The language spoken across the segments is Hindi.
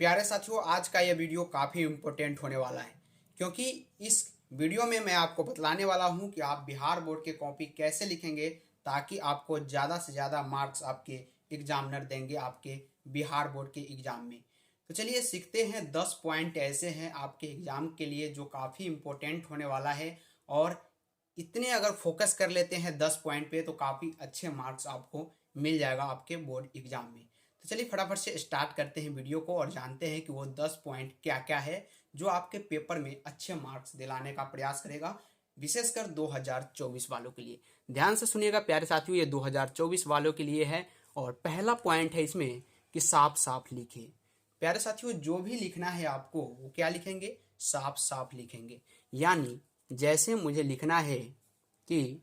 प्यारे साथियों, आज का यह वीडियो काफ़ी इम्पोर्टेंट होने वाला है क्योंकि इस वीडियो में मैं आपको बतलाने वाला हूं कि आप बिहार बोर्ड के कॉपी कैसे लिखेंगे ताकि आपको ज़्यादा से ज़्यादा मार्क्स आपके एग्जामिनर देंगे आपके बिहार बोर्ड के एग्ज़ाम में। तो चलिए सीखते हैं। 10 पॉइंट ऐसे हैं आपके एग्ज़ाम के लिए जो काफ़ी इम्पोर्टेंट होने वाला है और इतने अगर फोकस कर लेते हैं 10 पॉइंट पे तो काफ़ी अच्छे मार्क्स आपको मिल जाएगा आपके बोर्ड एग्जाम में। तो चलिए फटाफट से स्टार्ट करते हैं वीडियो को और जानते हैं कि वो 10 पॉइंट क्या क्या है जो आपके पेपर में अच्छे मार्क्स दिलाने का प्रयास करेगा, विशेषकर 2024 वालों के लिए। ध्यान से सुनिएगा प्यारे साथियों, ये 2024 वालों के लिए है। और पहला पॉइंट है इसमें कि साफ साफ लिखे। प्यारे साथियों, जो भी लिखना है आपको वो क्या लिखेंगे? साफ साफ लिखेंगे। यानी जैसे मुझे लिखना है कि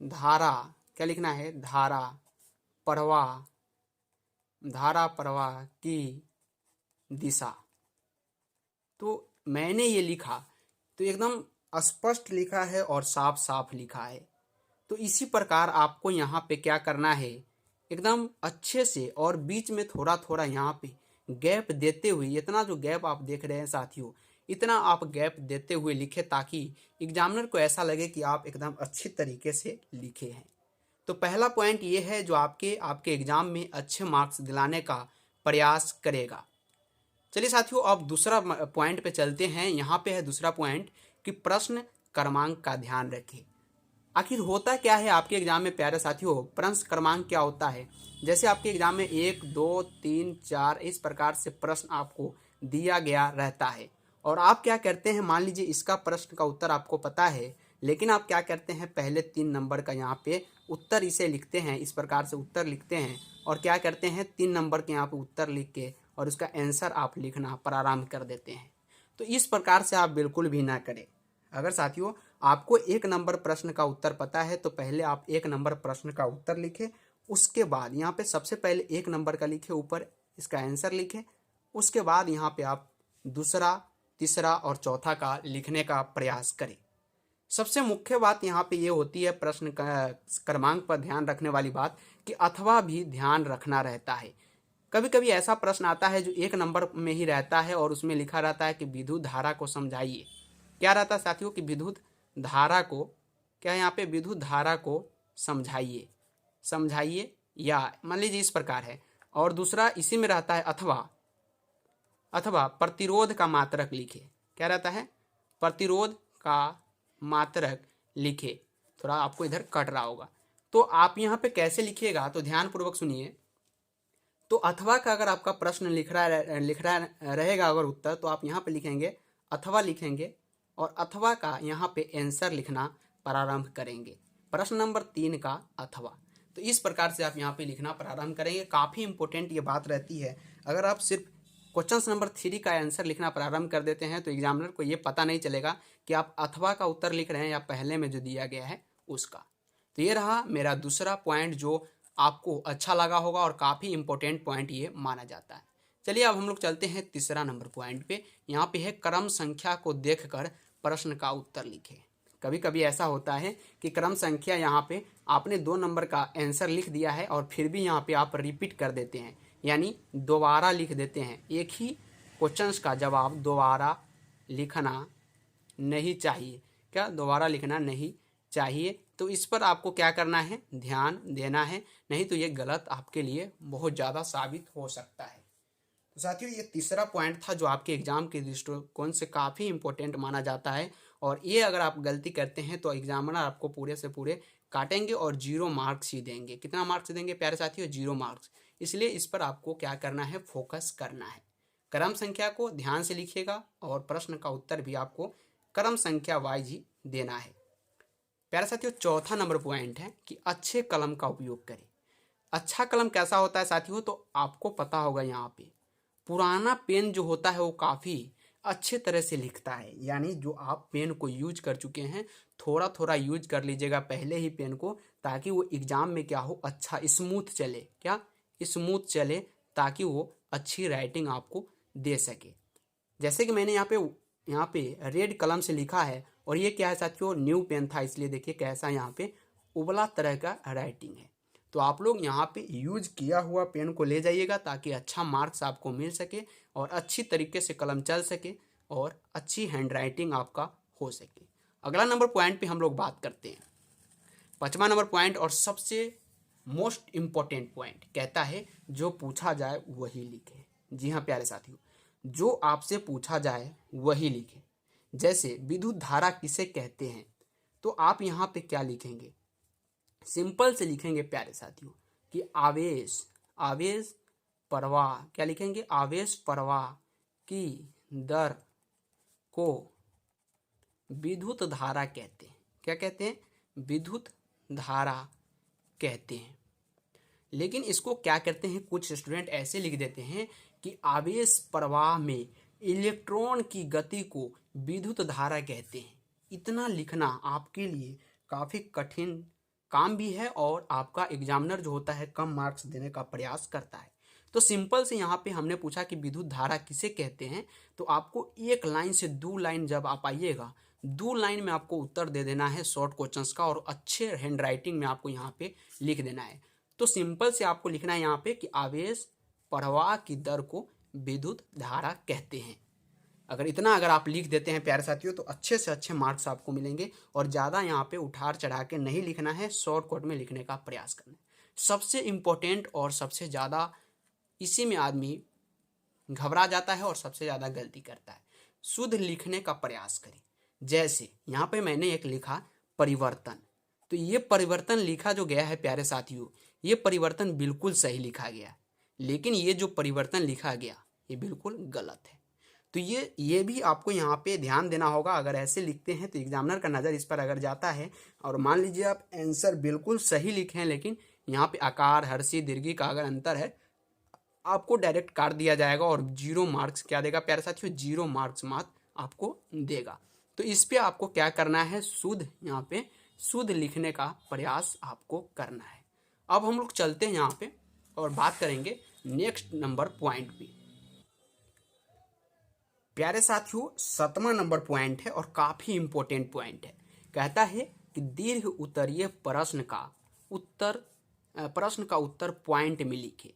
धारा, क्या लिखना है? धारा प्रवाह की दिशा। तो मैंने ये लिखा तो एकदम स्पष्ट लिखा है और साफ साफ लिखा है। तो इसी प्रकार आपको यहाँ पे क्या करना है, एकदम अच्छे से और बीच में थोड़ा थोड़ा यहाँ पे गैप देते हुए, इतना जो गैप आप देख रहे हैं साथियों, इतना आप गैप देते हुए लिखे ताकि एग्जामिनर को ऐसा लगे कि आप एकदम अच्छी तरीके से लिखे हैं। तो पहला पॉइंट ये है जो आपके आपके एग्जाम में अच्छे मार्क्स दिलाने का प्रयास करेगा। चलिए साथियों, अब दूसरा पॉइंट पे चलते हैं। यहाँ पे है दूसरा पॉइंट कि प्रश्न क्रमांक का ध्यान रखें। आखिर होता क्या है आपके एग्जाम में प्यारे साथियों? प्रश्न क्रमांक क्या होता है? जैसे आपके एग्जाम में 1, 2, 3, 4 इस प्रकार से प्रश्न आपको दिया गया रहता है और आप क्या करते हैं, मान लीजिए इसका प्रश्न का उत्तर आपको पता है, लेकिन आप क्या करते हैं, पहले 3 नंबर का यहाँ पे उत्तर इसे लिखते हैं, इस प्रकार से उत्तर लिखते हैं और क्या करते हैं, 3 नंबर के यहाँ पे उत्तर लिख के और उसका आंसर आप लिखना प्रारंभ कर देते हैं। तो इस प्रकार से आप बिल्कुल भी ना करें। अगर साथियों आपको 1 नंबर प्रश्न का उत्तर पता है तो पहले आप 1 नंबर प्रश्न का उत्तर लिखें, उसके बाद यहाँ पे सबसे पहले 1 नंबर का लिखें, ऊपर इसका आंसर लिखें, उसके बाद यहाँ पे आप दूसरा, तीसरा और चौथा का लिखने का प्रयास करें। सबसे मुख्य बात यहाँ पे ये होती है प्रश्न क्रमांक पर ध्यान रखने वाली बात कि अथवा भी ध्यान रखना रहता है। कभी कभी ऐसा प्रश्न आता है जो 1 नंबर में ही रहता है और उसमें लिखा रहता है कि विद्युत धारा को समझाइए। क्या रहता है साथियों कि विद्युत धारा को, क्या यहाँ पे विद्युत धारा को समझाइए या मान लीजिए इस प्रकार है। और दूसरा इसी में रहता है अथवा प्रतिरोध का मात्रक लिखे। क्या रहता है? प्रतिरोध का मात्रक लिखे। थोड़ा आपको इधर कट रहा होगा तो आप यहाँ पे कैसे लिखिएगा तो ध्यान पूर्वक सुनिए। तो अथवा का अगर आपका प्रश्न लिख रहा रहेगा अगर उत्तर, तो आप यहाँ पे लिखेंगे अथवा लिखेंगे और अथवा का यहाँ पे आंसर लिखना प्रारंभ करेंगे, प्रश्न नंबर 3 का अथवा। तो इस प्रकार से आप यहाँ पे लिखना प्रारंभ करेंगे। काफ़ी इंपॉर्टेंट ये बात रहती है। अगर आप सिर्फ क्वेश्चन नंबर 3 का आंसर लिखना प्रारंभ कर देते हैं तो एग्जामिनर को ये पता नहीं चलेगा कि आप अथवा का उत्तर लिख रहे हैं या पहले में जो दिया गया है उसका। तो ये रहा मेरा दूसरा पॉइंट जो आपको अच्छा लगा होगा और काफ़ी इंपॉर्टेंट पॉइंट ये माना जाता है। चलिए अब हम लोग चलते हैं तीसरा नंबर पॉइंट पे। यहाँ पे है क्रम संख्या को देखकर प्रश्न का उत्तर लिखें। कभी कभी ऐसा होता है कि क्रम संख्या यहाँ पे आपने 2 नंबर का आंसर लिख दिया है और फिर भी यहाँ पे आप रिपीट कर देते हैं, यानी दोबारा लिख देते हैं। एक ही क्वेश्चन का जवाब दोबारा लिखना नहीं चाहिए। क्या दोबारा लिखना नहीं चाहिए? तो इस पर आपको क्या करना है, ध्यान देना है, नहीं तो ये गलत आपके लिए बहुत ज़्यादा साबित हो सकता है। तो साथियों ये तीसरा पॉइंट था जो आपके एग्जाम के दृष्टिकोण से काफ़ी इंपॉर्टेंट माना जाता है और ये अगर आप गलती करते हैं तो एग्जामिनर आपको पूरे से पूरे काटेंगे और 0 मार्क्स ही देंगे। कितना मार्क्स देंगे प्यारे साथियों? 0 मार्क्स। इसलिए इस पर आपको क्या करना है, फोकस करना है। क्रम संख्या को ध्यान से लिखिएगा और प्रश्न का उत्तर भी आपको क्रम संख्या वाइज ही देना है। प्यारे साथियों चौथा नंबर पॉइंट है कि अच्छे कलम का उपयोग करें। अच्छा कलम कैसा होता है साथियों? तो आपको पता होगा यहाँ पे पुराना पेन जो होता है वो काफ़ी अच्छे तरह से लिखता है। यानी जो आप पेन को यूज कर चुके हैं थोड़ा थोड़ा यूज कर लीजिएगा पहले ही पेन को, ताकि वो एग्जाम में क्या हो, अच्छा स्मूथ चले। क्या स्मूथ चले? ताकि वो अच्छी राइटिंग आपको दे सके। जैसे कि मैंने यहाँ पे रेड कलम से लिखा है और ये क्या है साथियों, न्यू पेन था, इसलिए देखिए कैसा यहाँ पे उबला तरह का राइटिंग है। तो आप लोग यहाँ पे यूज किया हुआ पेन को ले जाइएगा ताकि अच्छा मार्क्स आपको मिल सके और अच्छी तरीके से कलम चल सके और अच्छी हैंडराइटिंग आपका हो सके। अगला नंबर पॉइंट पे हम लोग बात करते हैं। 5वां नंबर पॉइंट और सबसे मोस्ट इम्पॉर्टेंट पॉइंट कहता है जो पूछा जाए वही लिखे। जी हाँ प्यारे साथियों, जो आपसे पूछा जाए वही लिखे। जैसे विद्युत धारा किसे कहते हैं, तो आप यहाँ पे क्या लिखेंगे, सिंपल से लिखेंगे प्यारे साथियों कि आवेश, आवेश प्रवाह, क्या लिखेंगे, आवेश प्रवाह की दर को विद्युत धारा कहते हैं। क्या कहते हैं, विद्युत धारा कहते हैं। लेकिन इसको क्या करते हैं, कुछ स्टूडेंट ऐसे लिख देते हैं कि आवेश प्रवाह में इलेक्ट्रॉन की गति को विद्युत धारा कहते हैं। इतना लिखना आपके लिए काफ़ी कठिन काम भी है और आपका एग्जामिनर जो होता है कम मार्क्स देने का प्रयास करता है। तो सिंपल से यहाँ पे हमने पूछा कि विद्युत धारा किसे कहते हैं, तो आपको एक लाइन से 2 लाइन जब आप आइएगा, 2 लाइन में आपको उत्तर दे देना है शॉर्ट क्वेश्चंस का और अच्छे हैंडराइटिंग में आपको यहाँ पे लिख देना है। तो सिंपल से आपको लिखना है यहाँ पे कि आवेश प्रवाह की दर को विद्युत धारा कहते हैं। अगर आप लिख देते हैं प्यारे साथियों तो अच्छे से अच्छे मार्क्स आपको मिलेंगे और ज़्यादा यहाँ पे उठार चढ़ा के नहीं लिखना है, शॉर्टकट में लिखने का प्रयास करना है। सबसे इम्पोर्टेंट और सबसे ज़्यादा इसी में आदमी घबरा जाता है और सबसे ज़्यादा गलती करता है। शुद्ध लिखने का प्रयास करें। जैसे यहाँ पे मैंने एक लिखा परिवर्तन, तो ये परिवर्तन लिखा जो गया है प्यारे साथियों, ये परिवर्तन बिल्कुल सही लिखा गया, लेकिन ये जो परिवर्तन लिखा गया ये बिल्कुल गलत है। तो ये भी आपको यहाँ पे ध्यान देना होगा। अगर ऐसे लिखते हैं तो एग्जामिनर का नज़र इस पर अगर जाता है और मान लीजिए आप आंसर बिल्कुल सही लिखे हैं लेकिन यहाँ पे आकार, हर्षी, दीर्घी का अगर अंतर है, आपको डायरेक्ट काट दिया जाएगा और 0 मार्क्स क्या देगा प्यारे साथियों, 0 मार्क्स मात्र आपको देगा। तो इस पे आपको क्या करना है, शुद्ध यहाँ पे शुद्ध लिखने का प्रयास आपको करना है। अब हम लोग चलते हैं यहाँ पे और बात करेंगे नेक्स्ट नंबर पॉइंट पे। प्यारे साथियों 7वां नंबर पॉइंट है और काफ़ी इंपॉर्टेंट पॉइंट है। कहता है कि दीर्घ उत्तरीय प्रश्न का उत्तर पॉइंट में लिखे।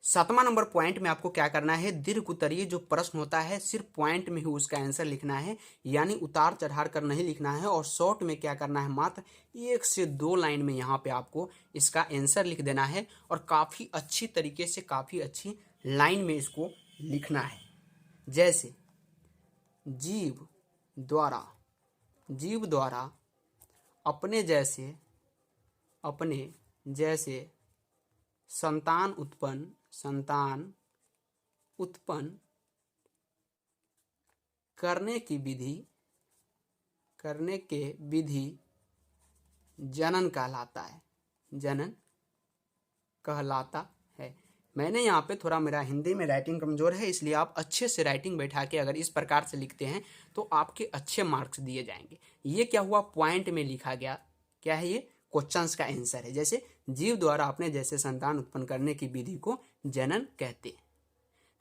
7वां नंबर पॉइंट में आपको क्या करना है, दीर्घ उत्तरीय जो प्रश्न होता है सिर्फ पॉइंट में ही उसका आंसर लिखना है, यानी उतार चढ़ाड़ कर नहीं लिखना है। और शॉर्ट में क्या करना है, मात्र 1 से 2 लाइन में यहाँ पे आपको इसका आंसर लिख देना है और काफ़ी अच्छी तरीके से काफ़ी अच्छी लाइन में इसको लिखना है। जैसे जीव द्वारा अपने जैसे संतान उत्पन्न करने की विधि जनन कहलाता है। मैंने यहाँ पे थोड़ा, मेरा हिंदी में राइटिंग कमज़ोर है, इसलिए आप अच्छे से राइटिंग बैठा के अगर इस प्रकार से लिखते हैं तो आपके अच्छे मार्क्स दिए जाएंगे। ये क्या हुआ, पॉइंट में लिखा गया, क्या है ये, क्वेश्चंस का आंसर है। जैसे जीव द्वारा अपने जैसे संतान उत्पन्न करने की विधि को जनन कहते हैं।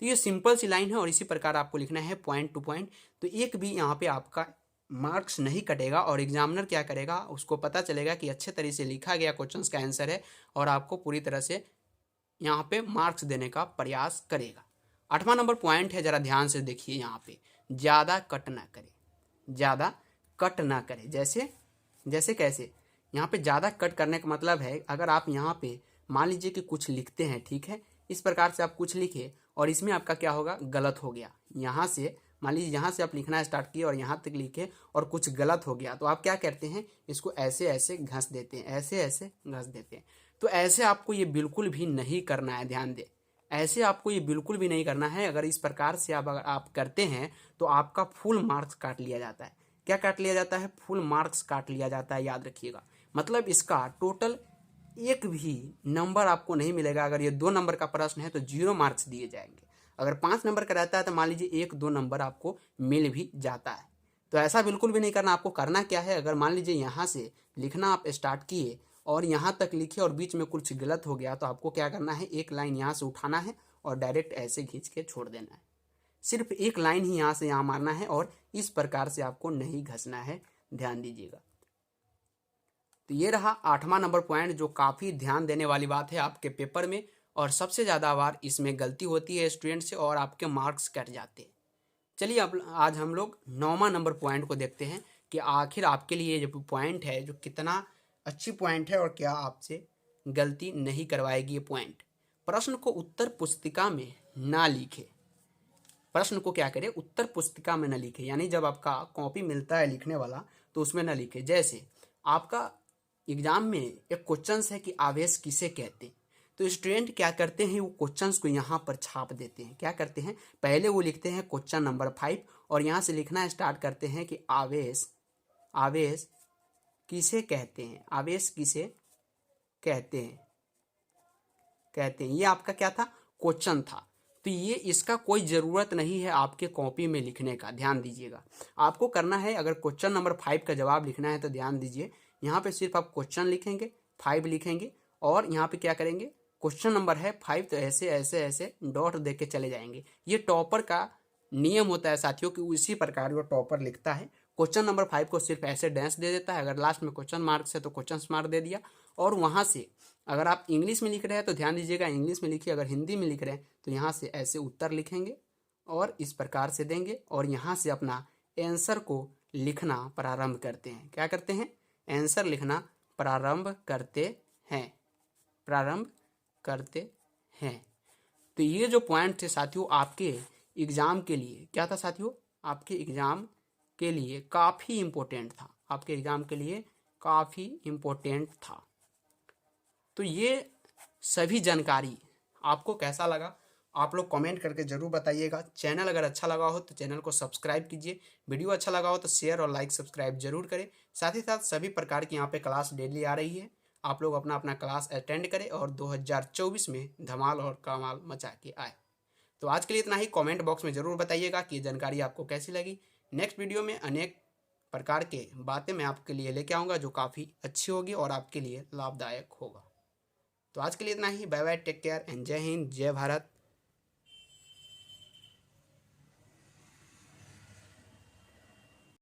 तो ये सिंपल सी लाइन है और इसी प्रकार आपको लिखना है पॉइंट टू पॉइंट। तो एक भी यहाँ पे आपका मार्क्स नहीं कटेगा और एग्जामिनर क्या करेगा, उसको पता चलेगा कि अच्छे तरीके से लिखा गया क्वेश्चंस का आंसर है और आपको पूरी तरह से यहाँ पे मार्क्स देने का प्रयास करेगा। 8वां नंबर पॉइंट है, जरा ध्यान से देखिए यहाँ पे, ज़्यादा कट ना करे। जैसे कैसे, यहाँ पे ज़्यादा कट करने का मतलब है, अगर आप यहाँ पे मान लीजिए कि कुछ लिखते हैं, ठीक है, इस प्रकार से आप कुछ लिखे और इसमें आपका क्या होगा, गलत हो गया। यहाँ से मान लीजिए यहाँ से आप लिखना स्टार्ट किए और यहाँ तक लिखे और कुछ गलत हो गया, तो आप क्या करते हैं, इसको ऐसे घस देते हैं, ऐसे घस देते हैं। तो ऐसे आपको ये बिल्कुल भी नहीं करना है, ध्यान दें, ऐसे आपको ये बिल्कुल भी नहीं करना है। अगर इस प्रकार से अगर आप करते हैं तो आपका फुल मार्क्स काट लिया जाता है। क्या काट लिया जाता है, फुल मार्क्स काट लिया जाता है, याद रखिएगा। मतलब इसका टोटल एक भी नंबर आपको नहीं मिलेगा। अगर ये 2 नंबर का प्रश्न है तो 0 मार्क्स दिए जाएंगे। अगर 5 नंबर का रहता है तो मान लीजिए 1-2 नंबर आपको मिल भी जाता है। तो ऐसा बिल्कुल भी नहीं करना। आपको करना क्या है, अगर मान लीजिए यहाँ से लिखना आप स्टार्ट किए और यहाँ तक लिखे और बीच में कुछ गलत हो गया, तो आपको क्या करना है, एक लाइन यहाँ से उठाना है और डायरेक्ट ऐसे खींच के छोड़ देना है। सिर्फ एक लाइन ही यहाँ से यहाँ मारना है और इस प्रकार से आपको नहीं घसना है, ध्यान दीजिएगा। तो ये रहा 8वां नंबर पॉइंट, जो काफ़ी ध्यान देने वाली बात है आपके पेपर में, और सबसे ज़्यादा बार इसमें गलती होती है स्टूडेंट से और आपके मार्क्स कट जाते हैं। चलिए अब आज हम लोग 9वां नंबर पॉइंट को देखते हैं कि आखिर आपके लिए जो पॉइंट है जो कितना अच्छी पॉइंट है और क्या आपसे गलती नहीं करवाएगी ये पॉइंट। प्रश्न को उत्तर पुस्तिका में ना लिखे। प्रश्न को क्या करें, उत्तर पुस्तिका में न लिखे, यानी जब आपका कॉपी मिलता है लिखने वाला तो उसमें न लिखे। जैसे आपका एग्जाम में एक क्वेश्चन है कि आवेश किसे कहते हैं, तो स्टूडेंट क्या करते हैं, वो क्वेश्चंस को यहाँ पर छाप देते हैं। क्या करते हैं, पहले वो लिखते हैं क्वेश्चन नंबर 5 और यहाँ से लिखना स्टार्ट करते हैं कि आवेश किसे कहते हैं, आवेश किसे कहते हैं। ये आपका क्या था, क्वेश्चन था। तो ये इसका कोई ज़रूरत नहीं है आपके कॉपी में लिखने का, ध्यान दीजिएगा। आपको करना है, अगर क्वेश्चन नंबर 5 का जवाब लिखना है तो ध्यान दीजिए, यहाँ पे सिर्फ आप क्वेश्चन लिखेंगे, 5 लिखेंगे और यहाँ पे क्या करेंगे, क्वेश्चन नंबर है 5 तो ऐसे ऐसे ऐसे डॉट दे के चले जाएंगे। ये टॉपर का नियम होता है साथियों कि उसी प्रकार वो टॉपर लिखता है। क्वेश्चन नंबर 5 को सिर्फ ऐसे डैश दे देता है, अगर लास्ट में क्वेश्चन मार्क्स है तो क्वेश्चन मार्क दे दिया। और वहाँ से अगर आप इंग्लिश में लिख रहे हैं तो ध्यान दीजिएगा इंग्लिश में लिखिए, अगर हिंदी में लिख रहे हैं तो यहाँ से ऐसे उत्तर लिखेंगे और इस प्रकार से देंगे और यहाँ से अपना आंसर को लिखना प्रारंभ करते हैं। क्या करते हैं, आंसर लिखना प्रारंभ करते हैं। तो ये जो पॉइंट थे साथियों आपके एग्जाम के लिए क्या था साथियों, आपके एग्जाम के लिए काफ़ी इम्पोर्टेंट था, आपके एग्जाम के लिए काफ़ी इम्पोर्टेंट था। तो ये सभी जानकारी आपको कैसा लगा आप लोग कमेंट करके ज़रूर बताइएगा। चैनल अगर अच्छा लगा हो तो चैनल को सब्सक्राइब कीजिए, वीडियो अच्छा लगा हो तो शेयर और लाइक सब्सक्राइब जरूर करें। साथ ही साथ सभी प्रकार की यहाँ पे क्लास डेली आ रही है, आप लोग अपना अपना क्लास अटेंड करें और 2024 में धमाल और कमाल मचा के आए। तो आज के लिए इतना ही, कमेंट बॉक्स में ज़रूर बताइएगा कि ये जानकारी आपको कैसी लगी। नेक्स्ट वीडियो में अनेक प्रकार के बातें मैं आपके लिए लेके आऊँगा जो काफ़ी अच्छी होगी और आपके लिए लाभदायक होगा। तो आज के लिए इतना ही, bye bye, take care and जय हिंद, जय भारत।